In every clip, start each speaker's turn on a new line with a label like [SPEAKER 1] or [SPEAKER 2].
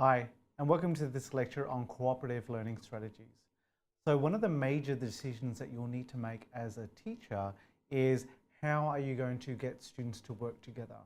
[SPEAKER 1] Hi, and welcome to this lecture on cooperative learning strategies. So one of the major decisions that you'll need to make as a teacher is how are you going to get students to work together?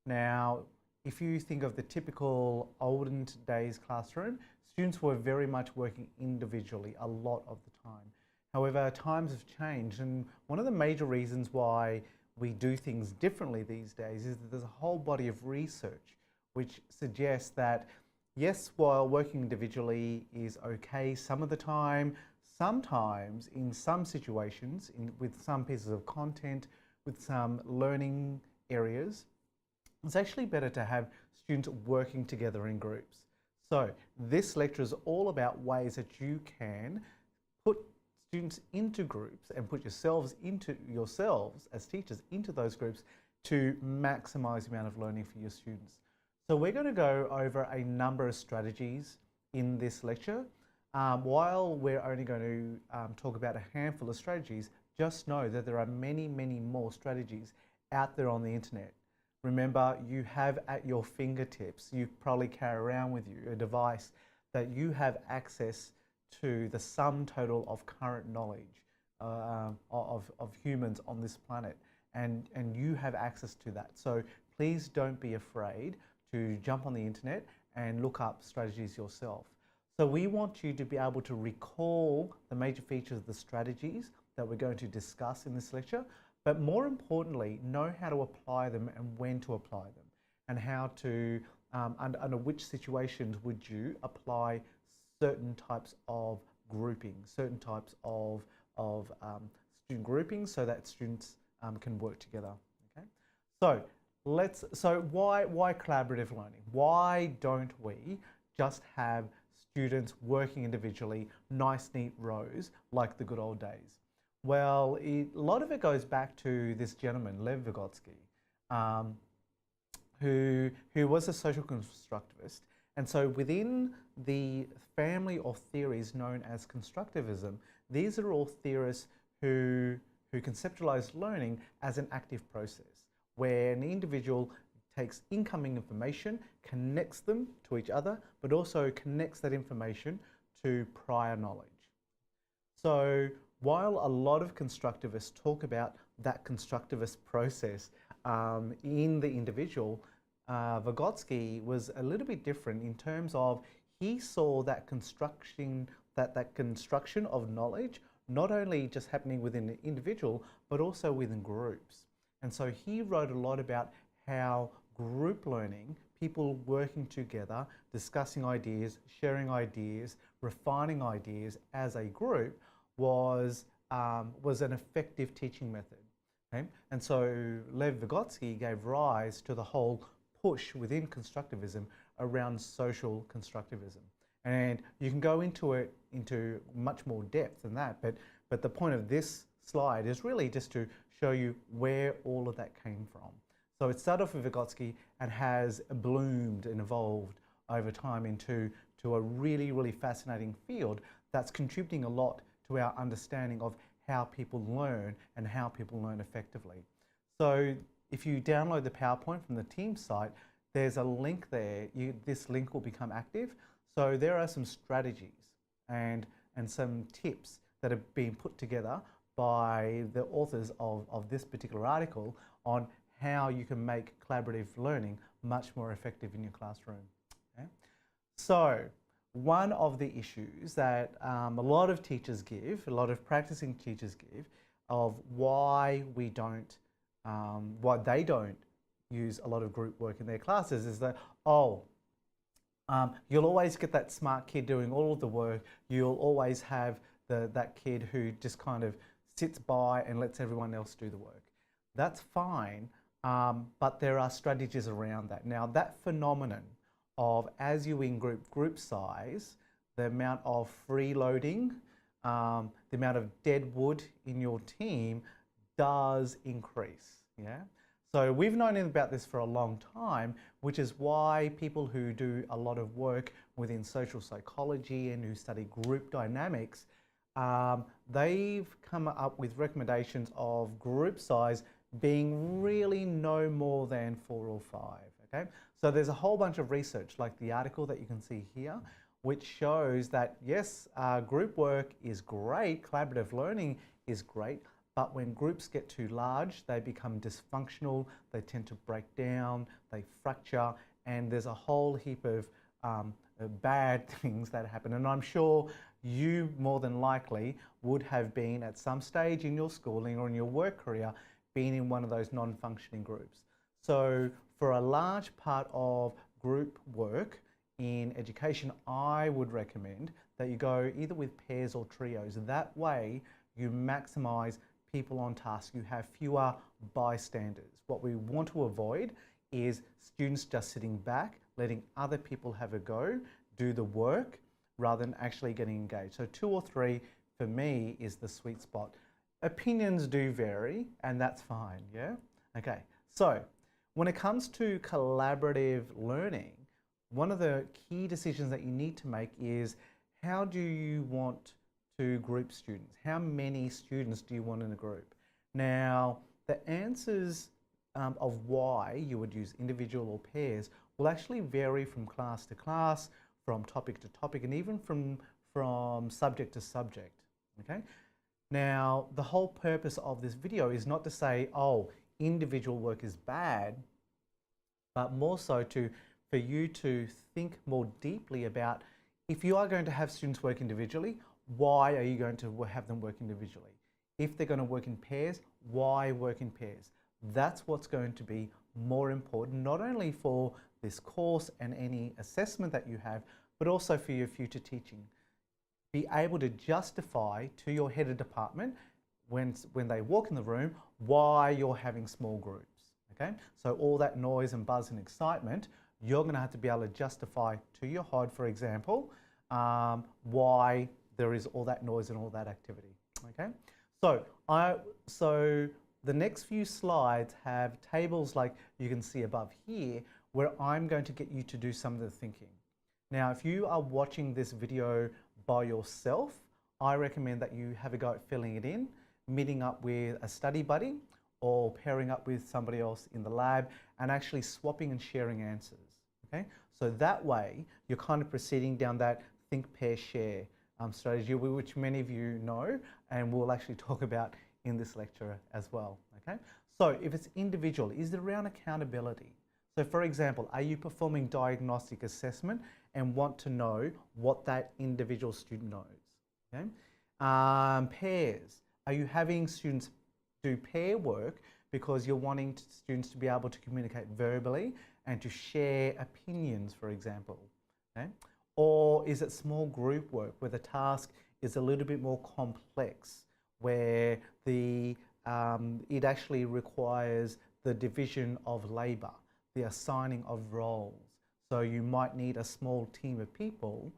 [SPEAKER 1] Now, if you think of the typical olden days classroom, students were very much working individually a lot of the time. However, times have changed, and one of the major reasons why we do things differently these days is that there's a whole body of research which suggests that yes, while working individually is okay some of the time, sometimes in some situations, with some pieces of content, with some learning areas, it's actually better to have students working together in groups. So this lecture is all about ways that you can put students into groups and put yourselves as teachers into those groups to maximize the amount of learning for your students. So we're going to go over a number of strategies in this lecture. While we're only going to talk about a handful of strategies, just know that there are many, many more strategies out there on the internet. Remember, you have at your fingertips, you probably carry around with you a device that you have access to the sum total of current knowledge of humans on this planet, and you have access to that. So please don't be afraid to jump on the internet and look up strategies yourself. So we want you to be able to recall the major features of the strategies that we're going to discuss in this lecture, but more importantly, know how to apply them and when to apply them, and how to, under which situations would you apply certain types of grouping, certain types of student groupings so that students can work together. Okay, so why collaborative learning? Why don't we just have students working individually, nice neat rows like the good old days? Well, a lot of it goes back to this gentleman, Lev Vygotsky, who was a social constructivist. And so within the family of theories known as constructivism, these are all theorists who conceptualize learning as an active process, where an individual takes incoming information, connects them to each other, but also connects that information to prior knowledge. So while a lot of constructivists talk about that constructivist process in the individual, Vygotsky was a little bit different in terms of he saw that construction of knowledge not only just happening within the individual, but also within groups. And so he wrote a lot about how group learning, people working together, discussing ideas, sharing ideas, refining ideas as a group was an effective teaching method. Okay? And so Lev Vygotsky gave rise to the whole push within constructivism around social constructivism. And you can go into much more depth than that, but the point of this slide is really just to show you where all of that came from. So it started off with Vygotsky and has bloomed and evolved over time into a really, really fascinating field that's contributing a lot to our understanding of how people learn and how people learn effectively. So if you download the PowerPoint from the team site, there's a link there. This link will become active. So there are some strategies and some tips that have been put together by the authors of this particular article on how you can make collaborative learning much more effective in your classroom. Okay? So one of the issues that a lot of teachers give, a lot of practicing teachers give, of why they don't use a lot of group work in their classes is that, you'll always get that smart kid doing all of the work. You'll always have that kid who just kind of sits by and lets everyone else do the work. That's fine, but there are strategies around that. Now, that phenomenon of as you in group size, the amount of freeloading, the amount of dead wood in your team does increase. Yeah. So we've known about this for a long time, which is why people who do a lot of work within social psychology and who study group dynamics, they've come up with recommendations of group size being really no more than 4 or 5. Okay, so there's a whole bunch of research, like the article that you can see here, which shows that yes, group work is great, collaborative learning is great, but when groups get too large, they become dysfunctional, they tend to break down, they fracture, and there's a whole heap of bad things that happen. And I'm sure you more than likely would have been at some stage in your schooling or in your work career been in one of those non-functioning groups. So for a large part of group work in education, I would recommend that you go either with pairs or trios. That way you maximize people on task. You have fewer bystanders. What we want to avoid is students just sitting back, letting other people have a go, do the work, rather than actually getting engaged. So 2 or 3 for me is the sweet spot. Opinions do vary, and that's fine, yeah? Okay, so when it comes to collaborative learning, one of the key decisions that you need to make is how do you want to group students? How many students do you want in a group? Now, the answers of why you would use individual or pairs will actually vary from class to class, from topic to topic, and even from subject to subject, okay? Now, the whole purpose of this video is not to say, oh, individual work is bad, but more so for you to think more deeply about if you are going to have students work individually, why are you going to have them work individually? If they're going to work in pairs, why work in pairs? That's what's going to be more important, not only for this course and any assessment that you have, but also for your future teaching. Be able to justify to your head of department when they walk in the room why you're having small groups, okay? So all that noise and buzz and excitement, you're going to have to be able to justify to your HOD, for example, why there is all that noise and all that activity, okay? So the next few slides have tables like you can see above here where I'm going to get you to do some of the thinking. Now, if you are watching this video by yourself, I recommend that you have a go at filling it in, meeting up with a study buddy or pairing up with somebody else in the lab and actually swapping and sharing answers, okay? So that way, you're kind of proceeding down that think, pair, share strategy, which many of you know and we'll actually talk about in this lecture as well, okay? So if it's individual, is it around accountability? So for example, are you performing diagnostic assessment and want to know what that individual student knows, okay? Pairs, are you having students do pair work because you're wanting students to be able to communicate verbally and to share opinions, for example, okay? Or is it small group work where the task is a little bit more complex, where it actually requires the division of labour, the assigning of roles. So you might need a small team of people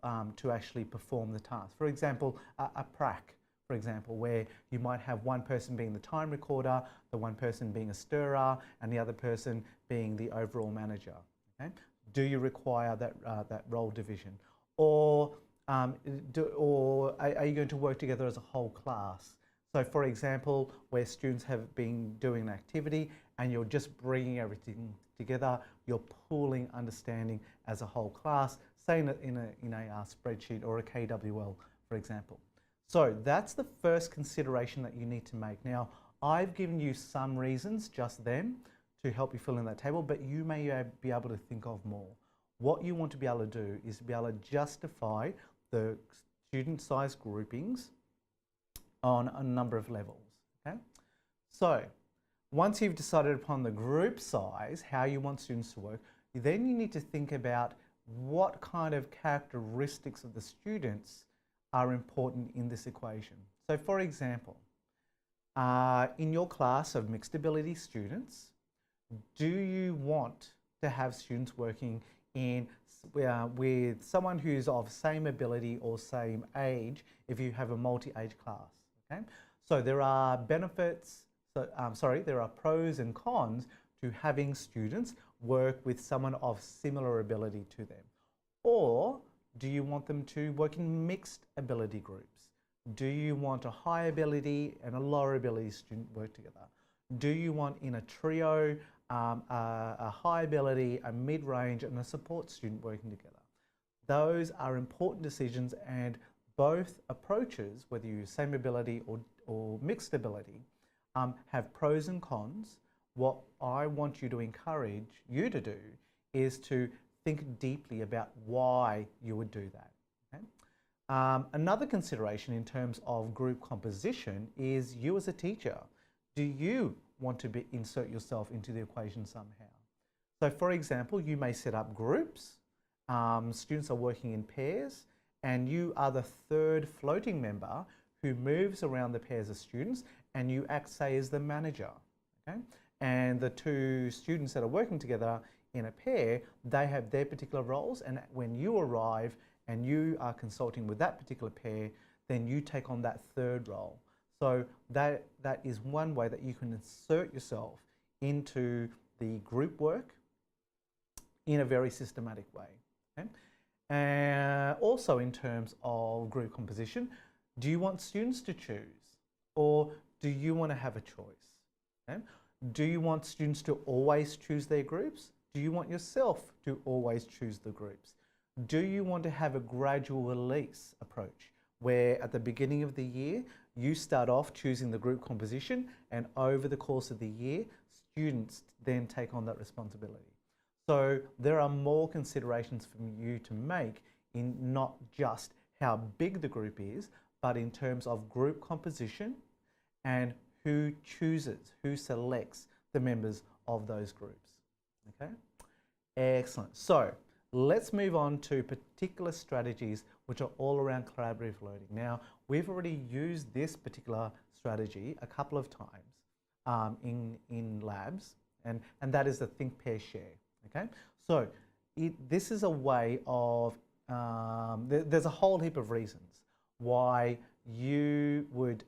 [SPEAKER 1] to actually perform the task. For example, a prac, for example, where you might have one person being the time recorder, the one person being a stirrer, and the other person being the overall manager, okay? Do you require that role division? Or are you going to work together as a whole class? So for example, where students have been doing an activity and you're just bringing everything together, you're pooling understanding as a whole class, say in a spreadsheet or a KWL, for example. So that's the first consideration that you need to make. Now, I've given you some reasons just then to help you fill in that table, but you may be able to think of more. What you want to be able to do is to be able to justify the student size groupings on a number of levels, okay? So once you've decided upon the group size, how you want students to work, then you need to think about what kind of characteristics of the students are important in this equation. So for example, in your class of mixed ability students, do you want to have students working with someone who's of same ability or same age if you have a multi-age class, okay? So there are benefits, there are pros and cons to having students work with someone of similar ability to them. Or do you want them to work in mixed ability groups? Do you want a high ability and a lower ability student work together? Do you want in a trio a high ability, a mid-range, and a support student working together. Those are important decisions, and both approaches, whether you use same ability or mixed ability, have pros and cons. What I want you to encourage you to do is to think deeply about why you would do that. Okay? Another consideration in terms of group composition is you as a teacher. Do you want to insert yourself into the equation somehow? So for example, you may set up groups, students are working in pairs, and you are the third floating member who moves around the pairs of students, and you act, say, as the manager. Okay? And the two students that are working together in a pair, they have their particular roles, and when you arrive and you are consulting with that particular pair, then you take on that third role. So that is one way that you can insert yourself into the group work in a very systematic way. Okay? Also in terms of group composition, do you want students to choose, or do you want to have a choice? Okay? Do you want students to always choose their groups? Do you want yourself to always choose the groups? Do you want to have a gradual release approach, where at the beginning of the year, you start off choosing the group composition, and over the course of the year, students then take on that responsibility? So there are more considerations for you to make in not just how big the group is, but in terms of group composition and who chooses, who selects the members of those groups. Okay? Excellent. So let's move on to particular strategies which are all around collaborative learning. Now, we've already used this particular strategy a couple of times in labs, and that is the think, pair, share. Okay? So this is a way of, there's a whole heap of reasons why you would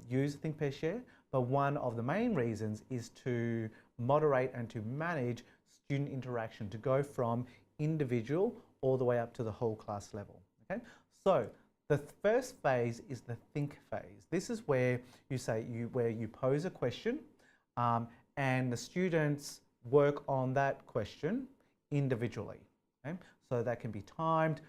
[SPEAKER 1] use think, pair, share, but one of the main reasons is to moderate and to manage student interaction, to go from individual all the way up to the whole class level. Okay? So the first phase is the think phase. This is where you say where you pose a question, and the students work on that question individually. Okay? So that can be timed,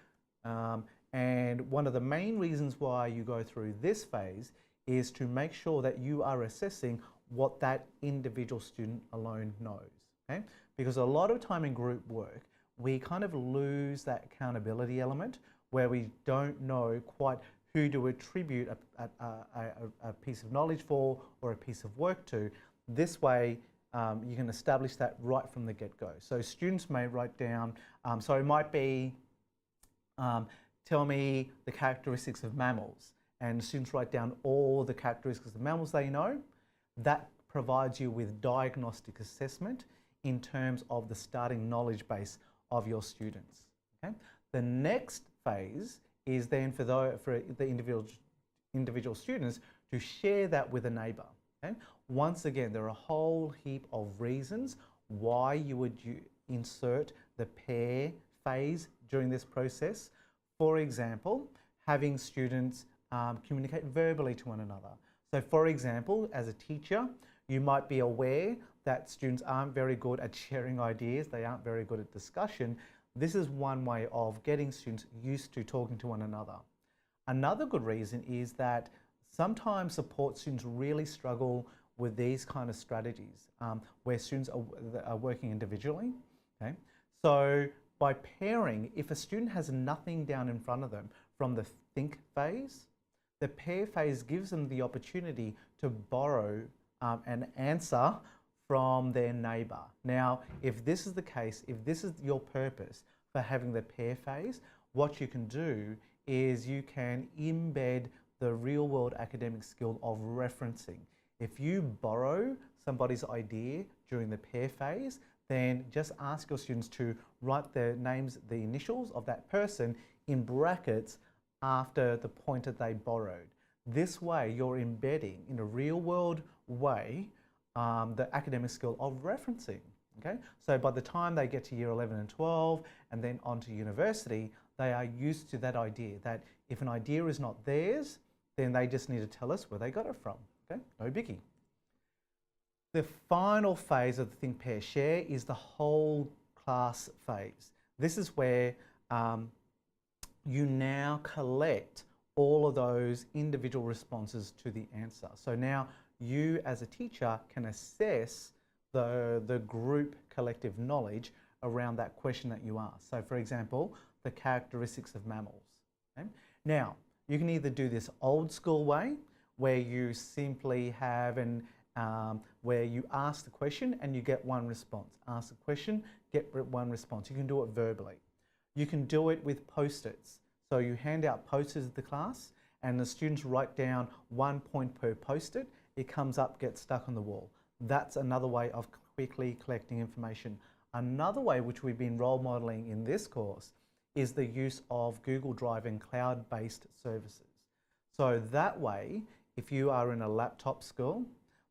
[SPEAKER 1] and one of the main reasons why you go through this phase is to make sure that you are assessing what that individual student alone knows. Okay? Because a lot of time in group work, we kind of lose that accountability element, where we don't know quite who to attribute a piece of knowledge for or a piece of work to. This way, you can establish that right from the get-go. So students may write down, so it might be, tell me the characteristics of mammals, and students write down all the characteristics of mammals they know. That provides you with diagnostic assessment in terms of the starting knowledge base of your students. Okay? The next phase is then for the individual students to share that with a neighbour. Okay? Once again, there are a whole heap of reasons why you would insert the pair phase during this process. For example, having students communicate verbally to one another. So for example, as a teacher, you might be aware that students aren't very good at sharing ideas, they aren't very good at discussion. This is one way of getting students used to talking to one another. Another good reason is that sometimes support students really struggle with these kind of strategies where students are working individually. Okay? So by pairing, if a student has nothing down in front of them from the think phase, the pair phase gives them the opportunity to borrow an answer from their neighbour. Now, if this is the case, if this is your purpose for having the pair phase, what you can do is you can embed the real world academic skill of referencing. If you borrow somebody's idea during the pair phase, then just ask your students to write their names, the initials of that person in brackets after the point that they borrowed. This way, you're embedding in a real world way the academic skill of referencing. Okay? So by the time they get to year 11 and 12 and then on to university, they are used to that idea that if an idea is not theirs, then they just need to tell us where they got it from. Okay? No biggie. The final phase of the think, pair, share is the whole class phase. This is where you now collect all of those individual responses to the answer. So now you as a teacher can assess the group collective knowledge around that question that you ask. So for example, the characteristics of mammals. Okay? Now, you can either do this old school way where you simply have where you ask the question and you get one response. Ask the question, get one response. You can do it verbally. You can do it with post-its. So you hand out post-its to the class and the students write down 1 point per post-it. It comes up, gets stuck on the wall. That's another way of quickly collecting information. Another way which we've been role modeling in this course is the use of Google Drive and cloud-based services. So that way, if you are in a laptop school,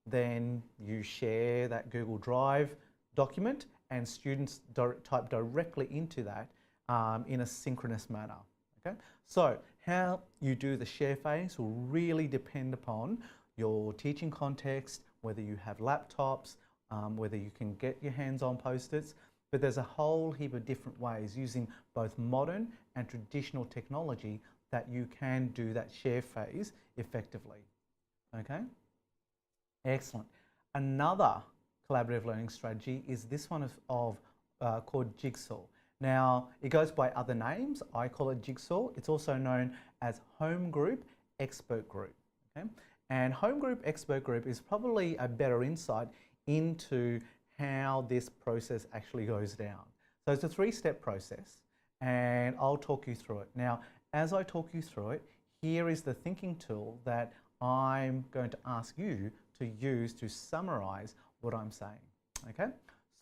[SPEAKER 1] then you share that Google Drive document and students type directly into that in a synchronous manner. Okay? So how you do the share phase will really depend upon your teaching context, whether you have laptops, whether you can get your hands on post-its, but there's a whole heap of different ways using both modern and traditional technology that you can do that share phase effectively. Okay? Excellent. Another collaborative learning strategy is this one called Jigsaw. Now, it goes by other names. I call it Jigsaw. It's also known as Home Group Expert Group. Okay? And Home Group Expert Group is probably a better insight into how this process actually goes down. So it's a 3-step process and I'll talk you through it. Now, as I talk you through it, here is the thinking tool that I'm going to ask you to use to summarize what I'm saying. Okay?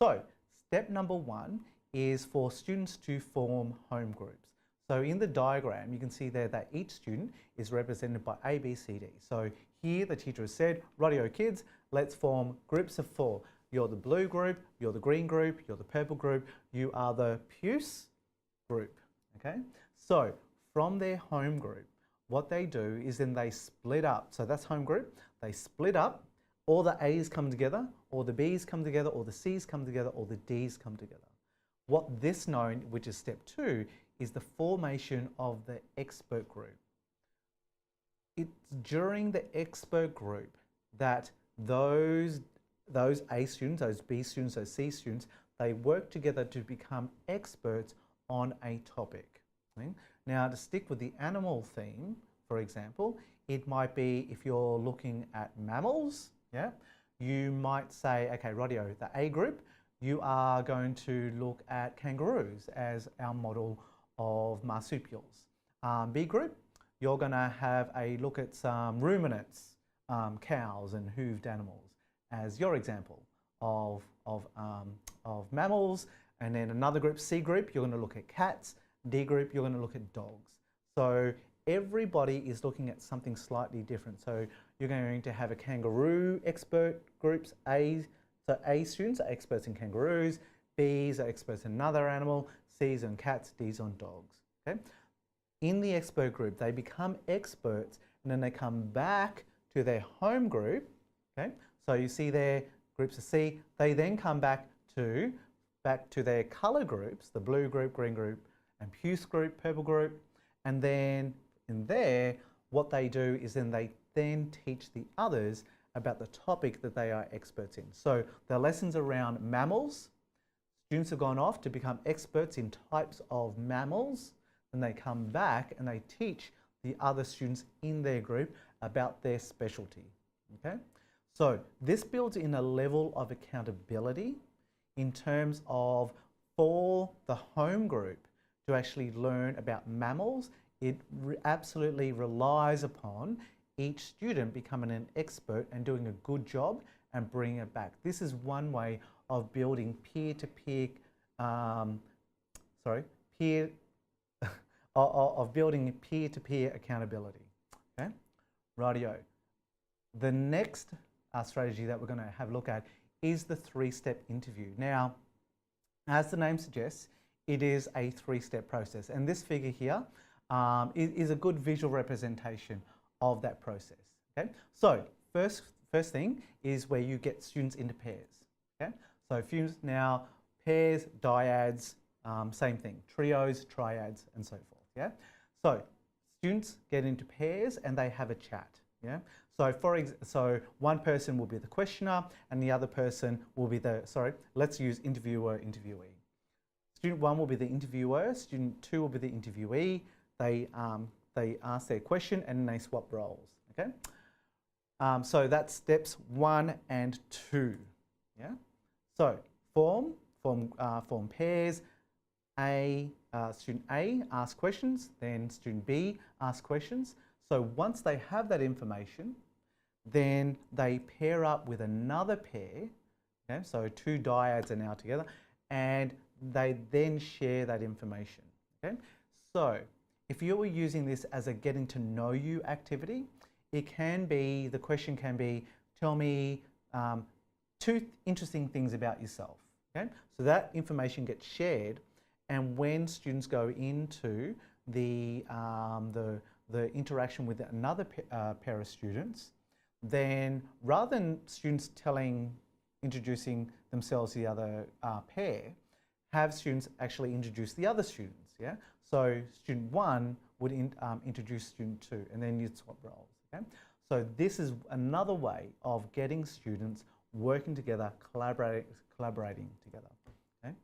[SPEAKER 1] So step number 1 is for students to form home groups. So in the diagram, you can see there that each student is represented by A, B, C, D. So here the teacher has said, rightio kids, let's form groups of 4. You're the blue group, you're the green group, you're the purple group, you are the puce group. Okay? So from their home group, what they do is then they split up. So that's home group. They split up. All the A's come together, or the B's come together, or the C's come together, or the D's come together. What this known, which is step 2, is the formation of the expert group. It's during the expert group that those A students, those B students, those C students, they work together to become experts on a topic. Okay? Now, to stick with the animal theme, for example, it might be if you're looking at mammals, yeah, you might say, okay, rightio, the A group, you are going to look at kangaroos as our model of marsupials. B group, you're going to have a look at some ruminants, cows and hooved animals as your example of mammals. And then another group, C group, you're going to look at cats. D group, you're going to look at dogs. So everybody is looking at something slightly different. So you're going to have a kangaroo expert groups, so A students are experts in kangaroos, B's are experts in another animal, C's on cats, D's on dogs. Okay? In the expert group, they become experts and then they come back to their home group. Okay? So you see there, groups of C, they then come back to their colour groups, the blue group, green group, and puce group, purple group. And then in there, what they do is then they teach the others about the topic that they are experts in. So the lessons around mammals, students have gone off to become experts in types of mammals, and they come back and they teach the other students in their group about their specialty. Okay? So this builds in a level of accountability in terms of for the home group to actually learn about mammals. It absolutely relies upon each student becoming an expert and doing a good job and bringing it back. This is one way of building peer-to-peer, of building peer-to-peer accountability. Okay, rightio. The next strategy that we're going to have a look at is the 3-step interview. Now, as the name suggests, it is a 3-step process, and this figure here is a good visual representation of that process. Okay, so first first thing is where you get students into pairs. Okay, so now pairs, dyads, same thing, trios, triads, and so forth. Yeah, so students get into pairs and they have a chat. Yeah, so one person will be the questioner and the other person will be the, let's use interviewer, interviewee. Student 1 will be the interviewer, student 2 will be the interviewee. They ask their question and they swap roles. Okay, so that's steps 1 and 2. Yeah, so form pairs. Student A asks questions, then student B asks questions. So once they have that information, then they pair up with another pair. Okay, so 2 dyads are now together, and they then share that information. Okay, so if you were using this as a getting to know you activity, it can be, the question can be, tell me 2 interesting things about yourself. Okay, so that information gets shared, and when students go into the interaction with another pair of students, then rather than students introducing themselves to the other pair, have students actually introduce the other students. Yeah, so student 1 would introduce student 2, and then you'd swap roles. Okay, so this is another way of getting students working together, collaborating together. Okay,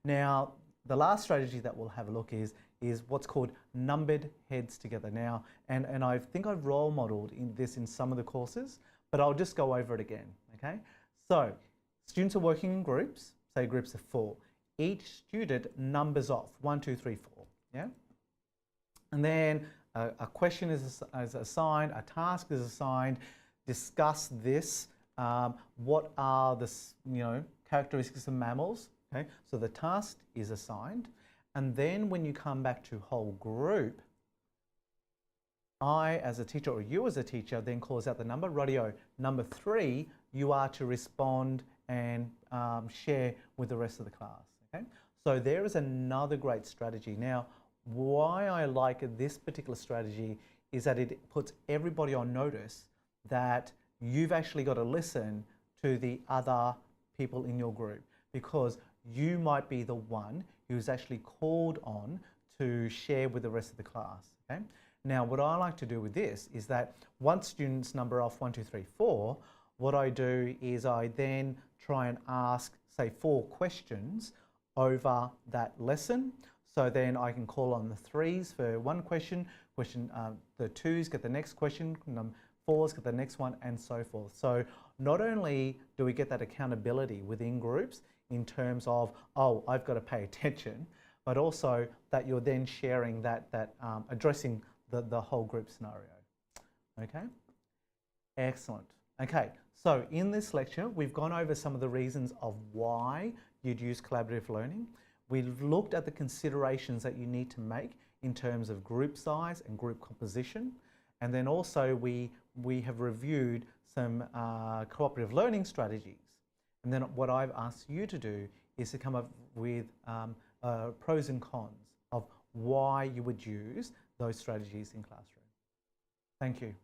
[SPEAKER 1] now the last strategy that we'll have a look is what's called numbered heads together. Now, and I think I've role modeled this in some of the courses, but I'll just go over it again. Okay, so students are working in groups, say groups of 4. Each student numbers off 1, 2, 3, 4. Yeah, and then a question is assigned, a task is assigned. Discuss this. What are the characteristics of mammals? Okay, so the task is assigned, and then when you come back to whole group, I as a teacher or you as a teacher then calls out the number. Rightio, number 3, you are to respond and share with the rest of the class. Okay, so there is another great strategy. Now, why I like this particular strategy is that it puts everybody on notice that you've actually got to listen to the other people in your group, because you might be the one who's actually called on to share with the rest of the class. Okay? Now, what I like to do with this is that once students number off 1, 2, 3, 4, what I do is I then try and ask, say, 4 questions over that lesson. So then I can call on the 3s for one question, the 2s get the next question, 4s get the next one, and so forth. So not only do we get that accountability within groups in terms of, oh, I've got to pay attention, but also that you're then sharing that addressing the whole group scenario. Okay, excellent. Okay, so in this lecture, we've gone over some of the reasons of why you'd use collaborative learning. We've looked at the considerations that you need to make in terms of group size and group composition. And then also we have reviewed some cooperative learning strategies. And then what I've asked you to do is to come up with pros and cons of why you would use those strategies in classroom. Thank you.